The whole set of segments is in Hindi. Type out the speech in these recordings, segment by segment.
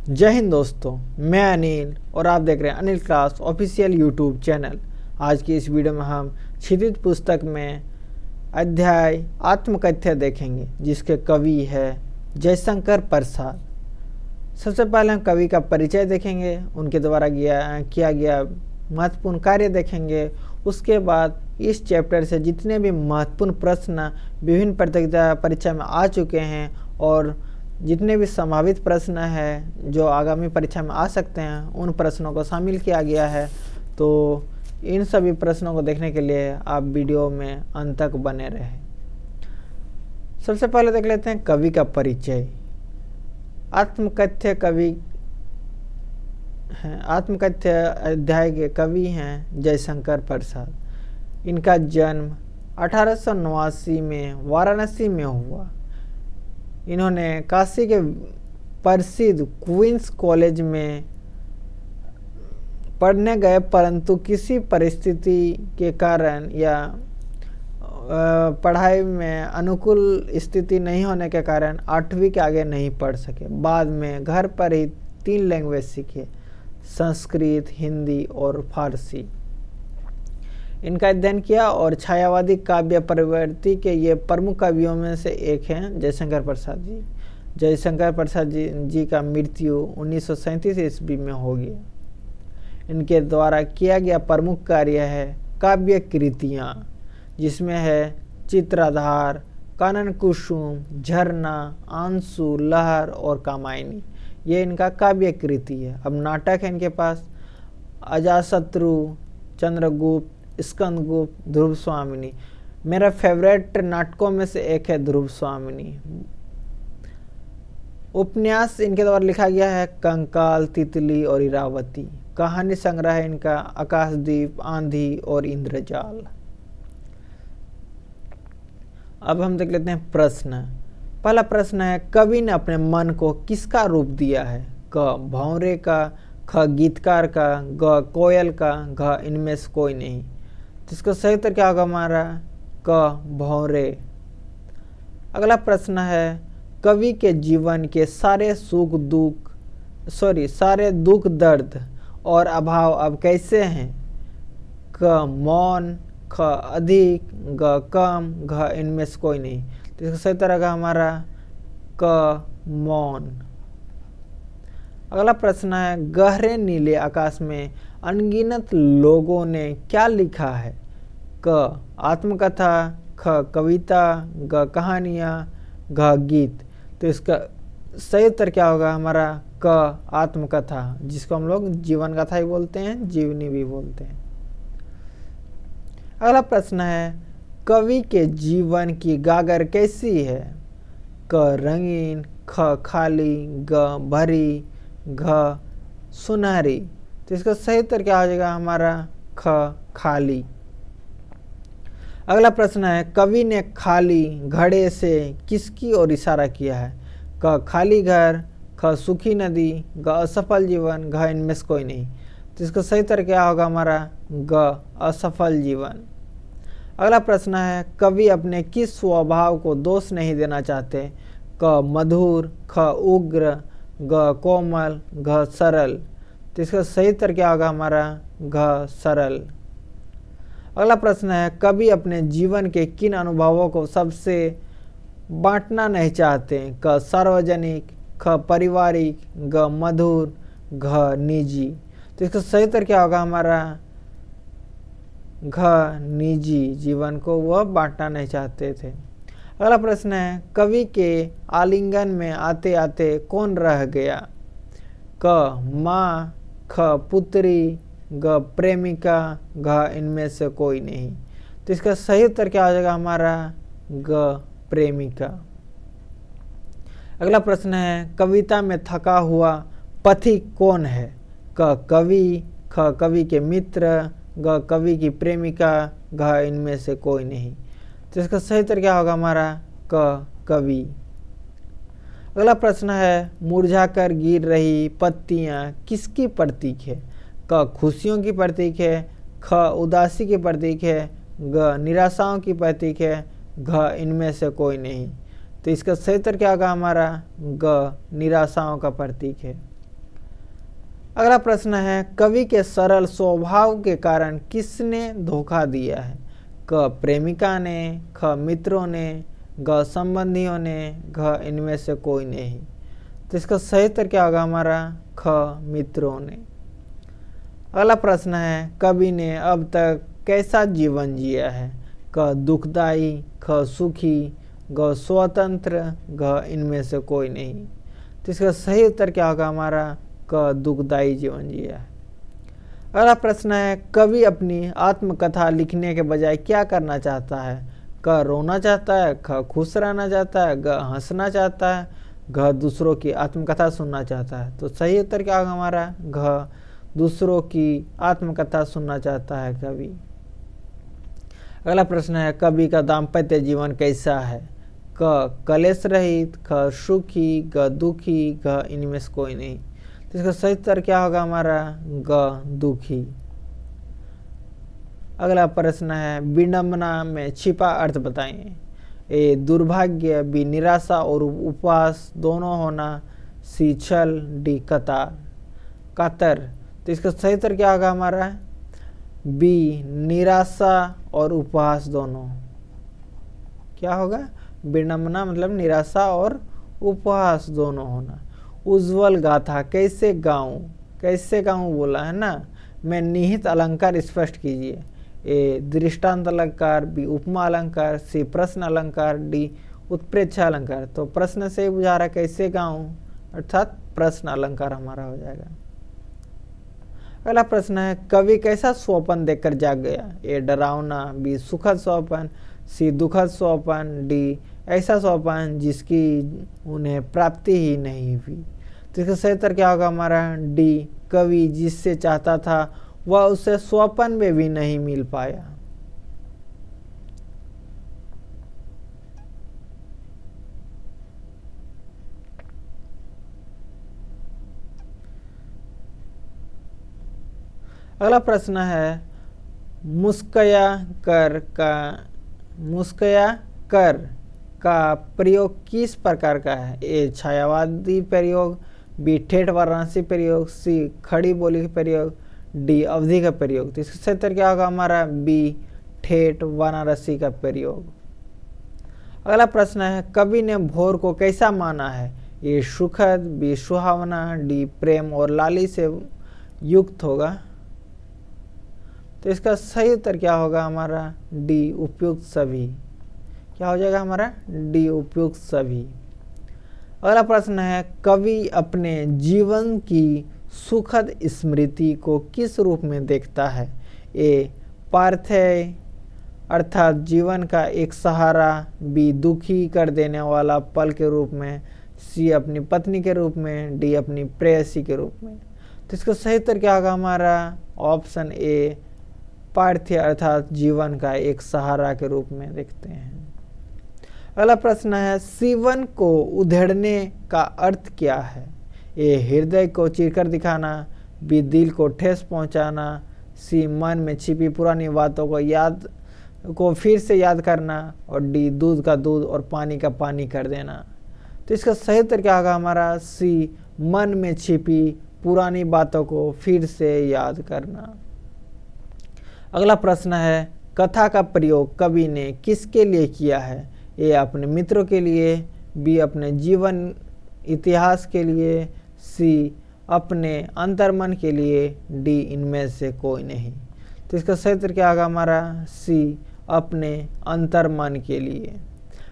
जय हिंद दोस्तों, मैं अनिल और आप देख रहे हैं Anil class official YouTube channel. आज की इस वीडियो में हम क्षितिज पुस्तक में अध्याय आत्मकथ्य देखेंगे, जिसके कवि है जयशंकर प्रसाद। सबसे पहले हम कवि का परिचय देखेंगे, उनके द्वारा किया गया महत्वपूर्ण कार्य देखेंगे। उसके बाद इस चैप्टर से जितने भी महत्वपूर्ण प्रश्न विभिन्न प्रतियोगिता परीक्षा में आ चुके हैं और जितने भी संभावित प्रश्न हैं जो आगामी परीक्षा में आ सकते हैं, उन प्रश्नों को शामिल किया गया है। तो इन सभी प्रश्नों को देखने के लिए आप वीडियो में अंत तक बने रहें। सबसे पहले देख लेते हैं कवि का परिचय। आत्मकथ्य कवि हैं, आत्मकथ्य अध्याय के कवि हैं जयशंकर प्रसाद। इनका जन्म 1889 में वाराणसी में हुआ। इन्होंने काशी के प्रसिद्ध क्वींस कॉलेज में पढ़ने गए, परंतु किसी परिस्थिति के कारण या पढ़ाई में अनुकूल स्थिति नहीं होने के कारण 8वीं के आगे नहीं पढ़ सके। बाद में घर पर ही 3 लैंग्वेज सीखे, संस्कृत, हिंदी और फारसी। इनका अध्ययन किया और छायावादी काव्य प्रवृत्ति के ये प्रमुख कवियों में से एक हैं जयशंकर प्रसाद जी। जयशंकर प्रसाद जी का मृत्यु 1937 ईस्वी में हो गया। इनके द्वारा किया गया प्रमुख कार्य है काव्य कृतियाँ, जिसमें है चित्राधार, कानन कुसुम, झरना, आंसू, लहर और कामायनी। ये इनका काव्य कृति है। अब नाटक है इनके पास अजातशत्रु, चंद्रगुप्त, स्कंदगुप्त, ध्रुव स्वामिनी। मेरा फेवरेट नाटकों में से एक है ध्रुव स्वामिनी। उपन्यास इनके द्वारा लिखा गया है कंकाल, तितली और इरावती। कहानी संग्रह है इनका आकाशदीप, आंधी और इंद्रजाल। अब हम देख लेते हैं प्रश्न। पहला प्रश्न है, कवि ने अपने मन को किसका रूप दिया है? क भौरे का, ख गीतकार का, ग कोयल का, घ इनमें से कोई नहीं। तो इसका सही उत्तर क्या होगा हमारा? क भौरे। अगला प्रश्न है, कवि के जीवन के सारे सारे दुख दर्द और अभाव अब कैसे हैं? क मौन, ख अधिक, ग कम, घ इनमें से कोई नहीं। तो इसका सही उत्तर होगा हमारा क मौन। अगला प्रश्न है, गहरे नीले आकाश में अनगिनत लोगों ने क्या लिखा है? क आत्मकथा, ख कविता, ग कहानियाँ, घ गीत। तो इसका सही उत्तर क्या होगा हमारा? क आत्मकथा, जिसको हम लोग जीवन कथा ही बोलते हैं, जीवनी भी बोलते हैं। अगला प्रश्न है, कवि के जीवन की गागर कैसी है? क रंगीन, ख खाली, ग भरी, घ सुनहरी। तो इसका सही उत्तर क्या हो जाएगा हमारा? ख खाली। अगला प्रश्न है, कवि ने खाली घड़े से किसकी ओर इशारा किया है? क खाली घर, ख सूखी नदी, ग असफल जीवन, घ इनमें से कोई नहीं। तो इसका सही उत्तर क्या होगा हमारा? ग असफल जीवन। अगला प्रश्न है, कवि अपने किस स्वभाव को दोष नहीं देना चाहते? क मधुर, ख उग्र, ग कोमल, घ सरल। तो इसका सही उत्तर क्या होगा हमारा? घ सरल। अगला प्रश्न है, कवि अपने जीवन के किन अनुभवों को सबसे बांटना नहीं चाहते? क सार्वजनिक, ख पारिवारिक, ग मधुर, घ निजी। तो इसका सही उत्तर क्या होगा हमारा? घ निजी जीवन को वह बांटना नहीं चाहते थे। अगला प्रश्न है, कवि के आलिंगन में आते आते कौन रह गया? क माँ, ख पुत्री, ग प्रेमिका, घ इनमें से कोई नहीं। तो इसका सही उत्तर क्या हो जाएगा हमारा? ग प्रेमिका। अगला प्रश्न है, कविता में थका हुआ पथिक कौन है? क कवि, ख कवि के मित्र, ग कवि की प्रेमिका, घ इनमें से कोई नहीं। तो इसका सही उत्तर क्या होगा हमारा? क कवि। अगला प्रश्न है, मुरझाकर गिर रही पत्तियां किसकी प्रतीक है? क खुशियों की प्रतीक है, ख उदासी की प्रतीक है, ग निराशाओं की प्रतीक है, घ इनमें से कोई नहीं। तो इसका सही उत्तर क्या होगा हमारा? ग निराशाओं का प्रतीक है। अगला प्रश्न है, कवि के सरल स्वभाव के कारण किसने धोखा दिया है? क प्रेमिका ने, ख मित्रों ने, ग संबंधियों ने, घ इनमें से कोई नहीं। तो इसका सही उत्तर क्या होगा हमारा? ख मित्रों ने। अगला प्रश्न है, कवि ने अब तक कैसा जीवन जिया है? क दुखदाई, ख सुखी, ग स्वतंत्र, घ इनमें से कोई नहीं। तो इसका सही उत्तर क्या होगा हमारा? क दुखदाई जीवन जिया है। अगला प्रश्न है, कवि अपनी आत्मकथा लिखने के बजाय क्या करना चाहता है? क रोना चाहता है, ख खुश रहना चाहता है, ग हंसना चाहता है, घ दूसरों की आत्मकथा सुनना चाहता है। तो सही उत्तर क्या होगा हमारा? घ दूसरों की आत्मकथा सुनना चाहता है कवि। अगला प्रश्न है, कवि का दाम्पत्य जीवन कैसा है? क कलेश रहित, ख सुखी, ग दुखी, घ इनमें से कोई नहीं। तो इसका सही उत्तर क्या होगा हमारा? ग दुखी। अगला प्रश्न है, विडंबना में छिपा अर्थ बताइए। ए दुर्भाग्य, बी निराशा और उपवास दोनों होना, सी छल, डी कतार कातर। तो इसका सही उत्तर क्या होगा हमारा? बी निराशा और उपहास दोनों। क्या होगा? विडंबना मतलब निराशा और उपहास दोनों होना। उज्ज्वल गाथा कैसे गाऊं? कैसे गाऊं बोला है ना। मैं निहित अलंकार स्पष्ट कीजिए। ए दृष्टांत अलंकार, बी उपमा अलंकार, सी प्रश्न अलंकार, डी उत्प्रेक्षा अलंकार। तो प्रश्न से बुझा रहा कैसे गाऊं, अर्थात प्रश्न अलंकार हमारा हो जाएगा। अगला प्रश्न है, कवि कैसा स्वप्न देखकर जाग गया? ए डरावना, बी सुखद स्वप्न, सी दुखद स्वप्न, डी ऐसा स्वप्न जिसकी उन्हें प्राप्ति ही नहीं हुई। तो इसका सही उत्तर क्या होगा हमारा? डी कवि जिससे चाहता था वह उसे स्वप्न में भी नहीं मिल पाया। अगला प्रश्न है, मुस्कया कर का प्रयोग किस प्रकार का है? ए छायावादी प्रयोग, बी ठेठ वाराणसी प्रयोग, सी खड़ी बोली का प्रयोग, डी अवधि का प्रयोग। तो इसका सही उत्तर क्या होगा हमारा? बी ठेठ वाराणसी का प्रयोग। अगला प्रश्न है, कवि ने भोर को कैसा माना है? ए सुखद, बी सुहावना, डी प्रेम और लाली से युक्त होगा। तो इसका सही उत्तर क्या होगा हमारा? डी उपयुक्त सभी। क्या हो जाएगा हमारा? डी उपयुक्त सभी। अगला प्रश्न है, कवि अपने जीवन की सुखद स्मृति को किस रूप में देखता है? ए पार्थेय अर्थात जीवन का एक सहारा, बी दुखी कर देने वाला पल के रूप में, सी अपनी पत्नी के रूप में, डी अपनी प्रेयसी के रूप में। तो इसका सही उत्तर क्या होगा हमारा? ऑप्शन ए पार्थेय अर्थात जीवन का एक सहारा के रूप में देखते हैं। अगला प्रश्न है, सीवन को उधेड़ने का अर्थ क्या है? ए हृदय को चीरकर दिखाना, बी दिल को ठेस पहुंचाना, सी मन में छिपी पुरानी बातों को फिर से याद करना, और डी दूध का दूध और पानी का पानी कर देना। तो इसका सही उत्तर क्या होगा हमारा? सी मन में छिपी पुरानी बातों को फिर से याद करना। अगला प्रश्न है, कथा का प्रयोग कवि ने किसके लिए किया है? ए अपने मित्रों के लिए, बी अपने जीवन इतिहास के लिए, सी अपने अंतर्मन के लिए, डी इनमें से कोई नहीं। तो इसका सही उत्तर क्या होगा हमारा? सी अपने अंतर्मन के लिए।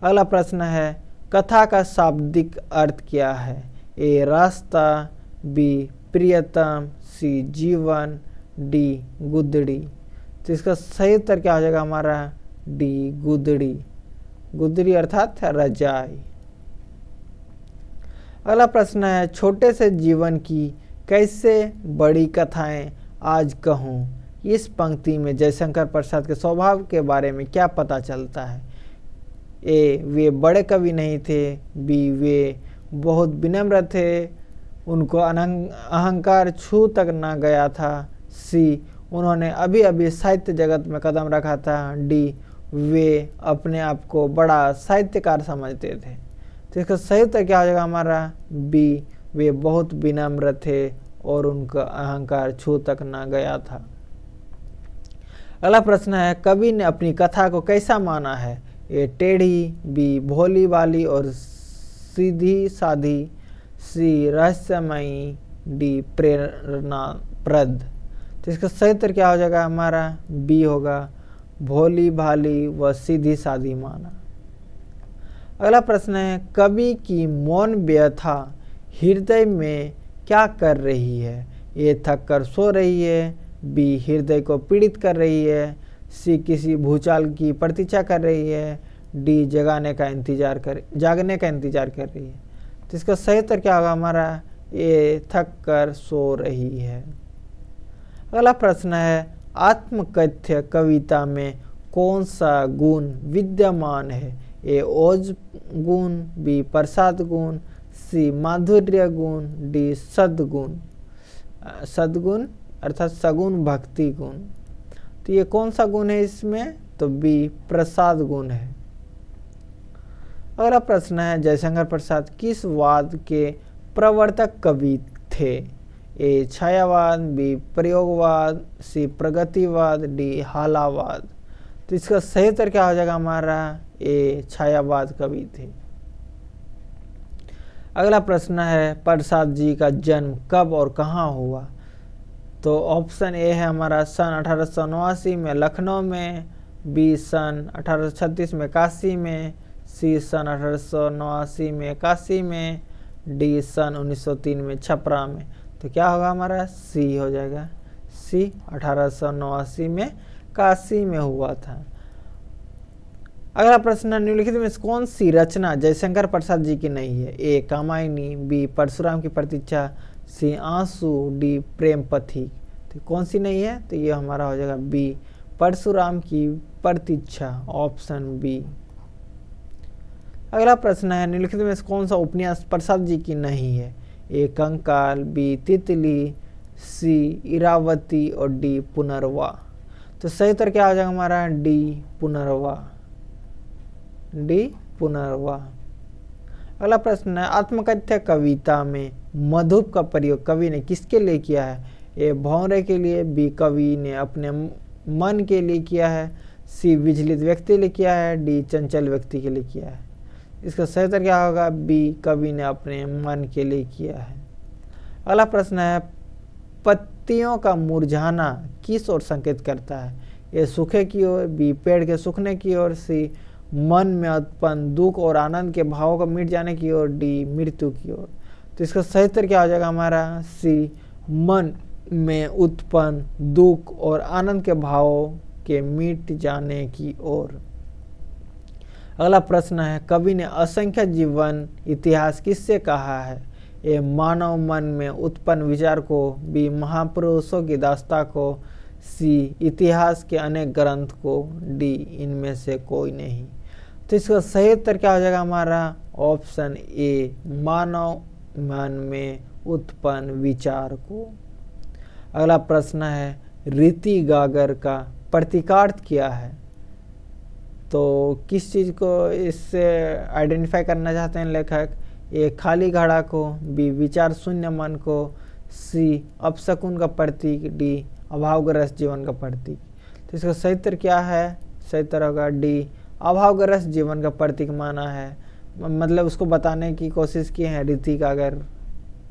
अगला प्रश्न है, कथा का शाब्दिक अर्थ क्या है? ए रास्ता, बी प्रियतम, सी जीवन, डी गुदड़ी। तो इसका सही उत्तर क्या हो जाएगा हमारा? डी गुदड़ी। गुदड़ी अर्थात रजाई। अगला प्रश्न है, छोटे से जीवन की कैसे बड़ी कथाएं आज कहूँ? इस पंक्ति में जयशंकर प्रसाद के स्वभाव के बारे में क्या पता चलता है? ए वे बड़े कवि नहीं थे, बी वे बहुत विनम्र थे, उनको अहंकार छू तक न गया था, सी उन्होंने अभी अभी साहित्य जगत में कदम रखा था, डी वे अपने आप को बड़ा साहित्यकार समझते थे। तो इसका सही उत्तर क्या हो जाएगा हमारा? बी वे बहुत विनम्र थे और उनका अहंकार छू तक न गया था। अगला प्रश्न है, कवि ने अपनी कथा को कैसा माना है? ए टेढ़ी, बी भोली वाली और सीधी साधी, सी रहस्यमयी, डी प्रेरणाप्रद। तो इसका सही उत्तर क्या हो जाएगा हमारा? बी होगा, भोली भाली व सीधी साधी माना। अगला प्रश्न है, कवि की मौन व्यथा हृदय में क्या कर रही है? ए थक कर सो रही है, बी हृदय को पीड़ित कर रही है, सी किसी भूचाल की प्रतीक्षा कर रही है, डी जागने का इंतजार कर रही है। तो इसका सही उत्तर क्या होगा हमारा? ए थक कर सो रही है। अगला प्रश्न है, आत्मकथ्य कविता में कौन सा गुण विद्यमान है? ए ओज गुण, बी प्रसाद गुण, सी माधुर्य गुण, डी सद्गुण। सद्गुण अर्थात सगुण भक्ति गुण। तो ये कौन सा गुण है इसमें? तो बी प्रसाद गुण है। अगला प्रश्न है, जयशंकर प्रसाद किस वाद के प्रवर्तक कवि थे? ए छायावाद, बी प्रयोगवाद, सी प्रगतिवाद, डी हालावाद। तो इसका सही उत्तर क्या हो जाएगा हमारा? ए छायावाद कवि थे। अगला प्रश्न है, प्रसाद जी का जन्म कब और कहाँ हुआ? तो ऑप्शन ए है हमारा सन 1889 में लखनऊ में, बी सन 1836 में काशी में, सी सन 1889 में काशी में, डी सन 1903 में छपरा में। तो क्या होगा हमारा? सी हो जाएगा, सी 1889 में काशी में हुआ था। अगला प्रश्न, निम्नलिखित में कौन सी रचना जयशंकर प्रसाद जी की नहीं है? ए कामायनी, बी परशुराम की प्रतीक्षा, सी आंसू, डी प्रेम पथिक। तो कौन सी नहीं है? तो ये हमारा हो जाएगा बी परशुराम की प्रतीक्षा, ऑप्शन बी। अगला प्रश्न है, निम्नलिखित में कौन सा उपन्यास प्रसाद जी की नहीं है? ए कंकाल, बी तितली, सी इरावती और डी पुनर्वा। तो सही उत्तर क्या हो जाएगा हमारा? डी पुनर्वा, डी पुनर्वा। अगला प्रश्न है, आत्मकथ्य कविता में मधुप का प्रयोग कवि ने किसके लिए किया है? ए भौरे के लिए, बी कवि ने अपने मन के लिए किया है, सी विचलित व्यक्ति के लिए किया है, डी चंचल व्यक्ति के लिए किया है। इसका सही उत्तर क्या होगा? बी कवि ने अपने मन के लिए किया है। अगला प्रश्न है, पत्तियों का मुरझाना किस ओर संकेत करता है? ए सूखे की ओर, बी पेड़ के सूखने की ओर, सी मन में उत्पन्न दुख और आनंद के भावों का मिट जाने की ओर, डी मृत्यु की ओर। तो इसका सही उत्तर क्या हो जाएगा हमारा? सी मन में उत्पन्न दुख और आनंद के भावों के मिट जाने की ओर। अगला प्रश्न है, कवि ने असंख्य जीवन इतिहास किससे कहा है? ए मानव मन में उत्पन्न विचार को, बी महापुरुषों की दास्ता को, सी इतिहास के अनेक ग्रंथ को, डी इनमें से कोई नहीं। तो इसका सही उत्तर क्या हो जाएगा हमारा? ऑप्शन ए मानव मन में उत्पन्न विचार को। अगला प्रश्न है, रीति गागर का प्रतीकार्थ क्या है? तो किस चीज़ को इससे आइडेंटिफाई करना चाहते हैं लेखक? ए खाली घड़ा को, बी विचार शून्य मन को, सी अपशकुन का प्रतीक, डी अभावग्रस्त जीवन का प्रतीक। तो इसका सही उत्तर क्या है? सही उत्तर होगा डी अभावग्रस्त जीवन का प्रतीक माना है, मतलब उसको बताने की कोशिश की है रीति गागर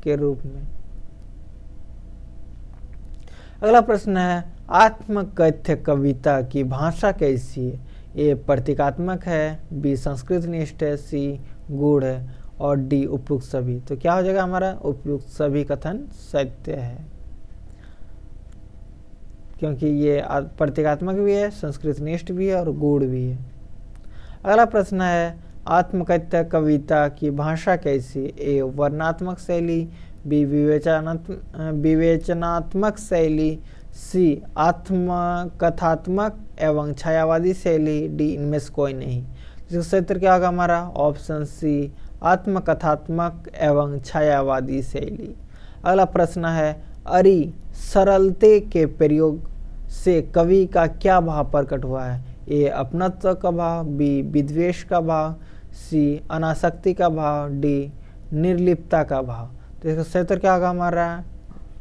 के रूप में। अगला प्रश्न है, आत्मकथ्य कविता की भाषा कैसी है? ए प्रतीकात्मक है, बी संस्कृत निष्ठ है, सी गूढ़ है और डी उपयुक्त सभी। तो क्या हो जाएगा हमारा? उपयुक्त सभी कथन सत्य है, क्योंकि ये प्रतीकात्मक भी है, संस्कृत निष्ठ भी है और गूढ़ भी है। अगला प्रश्न है, आत्मकथ्य कविता की भाषा कैसी? ए वर्णात्मक शैली, बी विवेचनात्मक शैली, सी आत्मकथात्मक एवं छायावादी शैली, डी इनमें से कोई नहीं। इसका सही उत्तर क्या होगा हमारा? ऑप्शन सी आत्मकथात्मक एवं छायावादी शैली। अगला प्रश्न है, अरि सरलते के प्रयोग से कवि का क्या भाव प्रकट हुआ है? ए अपनत्व का भाव, बी विद्वेष का भाव, सी अनासक्ति का भाव, डी निर्लिप्तता का भाव। तो इसका सही उत्तर क्या होगा हमारा?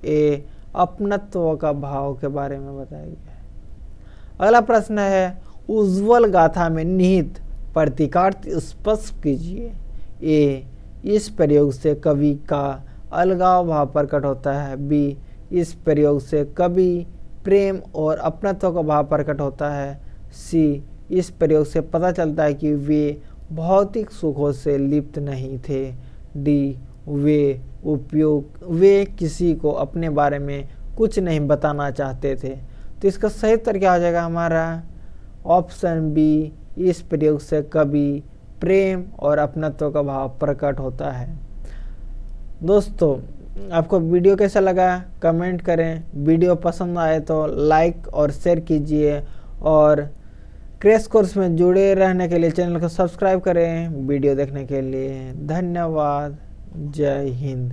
ए अपनत्व का भाव के बारे में बताया गया है। अगला प्रश्न है, उज्ज्वल गाथा में निहित प्रतीकार्थ स्पष्ट कीजिए। ए, इस प्रयोग से कवि का अलगाव भाव प्रकट होता है। बी, इस प्रयोग से कवि प्रेम और अपनत्व का भाव प्रकट होता है। सी, इस प्रयोग से पता चलता है कि वे भौतिक सुखों से लिप्त नहीं थे। डी, वे किसी को अपने बारे में कुछ नहीं बताना चाहते थे। तो इसका सही उत्तर क्या हो जाएगा हमारा? ऑप्शन बी, इस प्रयोग से कवि प्रेम और अपनत्व का भाव प्रकट होता है। दोस्तों, आपको वीडियो कैसा लगा कमेंट करें। वीडियो पसंद आए तो लाइक और शेयर कीजिए और क्रैश कोर्स में जुड़े रहने के लिए चैनल को सब्सक्राइब करें। वीडियो देखने के लिए धन्यवाद। जय हिंद।